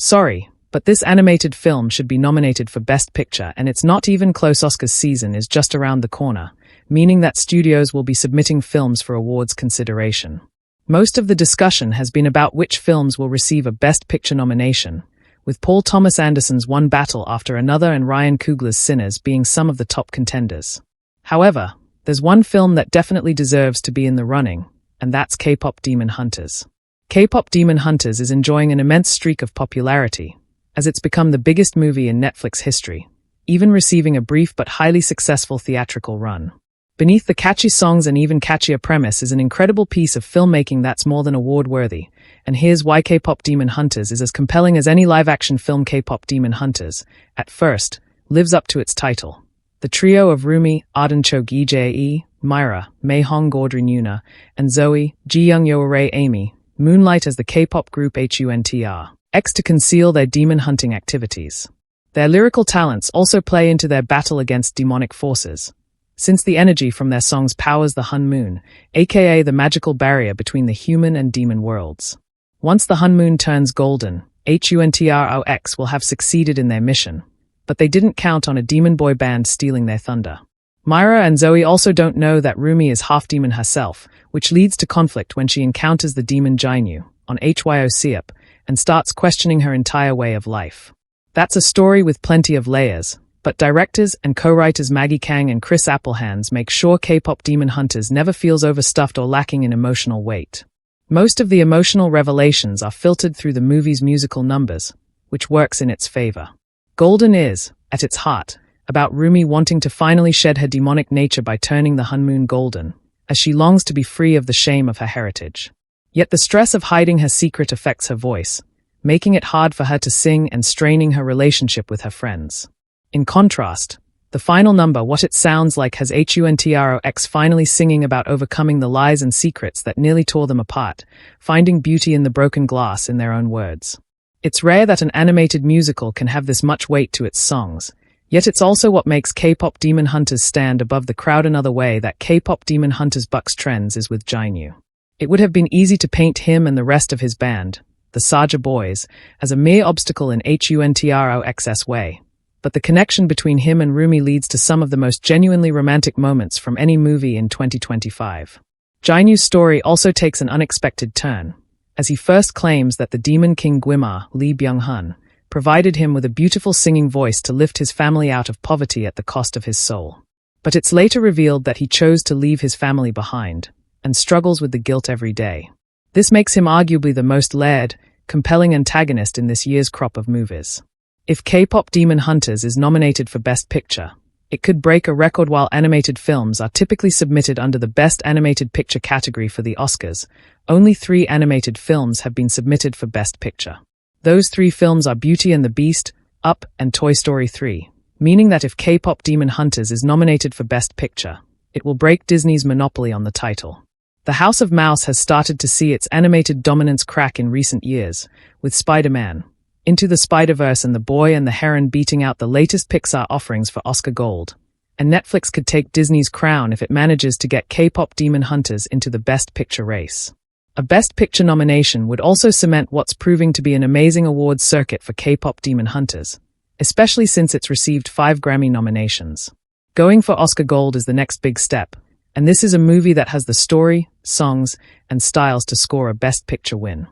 Sorry, but this animated film should be nominated for Best Picture, and it's not even close. Oscars season is just around the corner, meaning that studios will be submitting films for awards consideration. Most of the discussion has been about which films will receive a Best Picture nomination, with Paul Thomas Anderson's One Battle After Another and Ryan Coogler's Sinners being some of the top contenders. However, there's one film that definitely deserves to be in the running, and that's K-Pop Demon Hunters. K-Pop Demon Hunters is enjoying an immense streak of popularity, as it's become the biggest movie in Netflix history, even receiving a brief but highly successful theatrical run. Beneath the catchy songs and even catchier premise is an incredible piece of filmmaking that's more than award-worthy, and here's why K-Pop Demon Hunters is as compelling as any live-action film. K-Pop Demon Hunters, at first, lives up to its title. The trio of Rumi, Ardenchog Ejee, Myra, Mayhong Gaudrin Yuna, and Zoe, Ji-young Yoaray Amy, moonlight as the K-pop group HUNTR X to conceal their demon hunting activities. Their lyrical talents also play into their battle against demonic forces, since the energy from their songs powers the Hun Moon, aka the magical barrier between the human and demon worlds. Once the Hun Moon turns golden, HUNTROX will have succeeded in their mission, but they didn't count on a demon boy band stealing their thunder. Myra and Zoe also don't know that Rumi is half demon herself, which leads to conflict when she encounters the demon Jainu on HYOCEP and starts questioning her entire way of life. That's a story with plenty of layers, but directors and co-writers Maggie Kang and Chris Applehands make sure K-Pop Demon Hunters never feels overstuffed or lacking in emotional weight. Most of the emotional revelations are filtered through the movie's musical numbers, which works in its favor. Golden is, at its heart, about Rumi wanting to finally shed her demonic nature by turning the Hun Moon golden, as she longs to be free of the shame of her heritage. Yet the stress of hiding her secret affects her voice, making it hard for her to sing and straining her relationship with her friends. In contrast, the final number, What It Sounds Like, has HUNTROX finally singing about overcoming the lies and secrets that nearly tore them apart, finding beauty in the broken glass, in their own words. It's rare that an animated musical can have this much weight to its songs, yet it's also what makes K-Pop Demon Hunters stand above the crowd. Another way that K-Pop Demon Hunters bucks trends is with Jainu. It would have been easy to paint him and the rest of his band, the Saja Boys, as a mere obstacle in HUNTROX's way, but the connection between him and Rumi leads to some of the most genuinely romantic moments from any movie in 2025. Jainu's story also takes an unexpected turn, as he first claims that the demon king Gwima, Lee Byung-hun, provided him with a beautiful singing voice to lift his family out of poverty at the cost of his soul. But it's later revealed that he chose to leave his family behind, and struggles with the guilt every day. This makes him arguably the most layered, compelling antagonist in this year's crop of movies. If K-Pop Demon Hunters is nominated for Best Picture, it could break a record. While animated films are typically submitted under the Best Animated Picture category for the Oscars, only 3 animated films have been submitted for Best Picture. Those 3 films are Beauty and the Beast, Up, and Toy Story 3, meaning that if K-Pop Demon Hunters is nominated for Best Picture, it will break Disney's monopoly on the title. The House of Mouse has started to see its animated dominance crack in recent years, with Spider-Man, Into the Spider-Verse, and The Boy and the Heron beating out the latest Pixar offerings for Oscar Gold. And Netflix could take Disney's crown if it manages to get K-Pop Demon Hunters into the Best Picture race. A Best Picture nomination would also cement what's proving to be an amazing awards circuit for K-Pop Demon Hunters, especially since it's received 5 Grammy nominations. Going for Oscar Gold is the next big step, and this is a movie that has the story, songs, and styles to score a Best Picture win.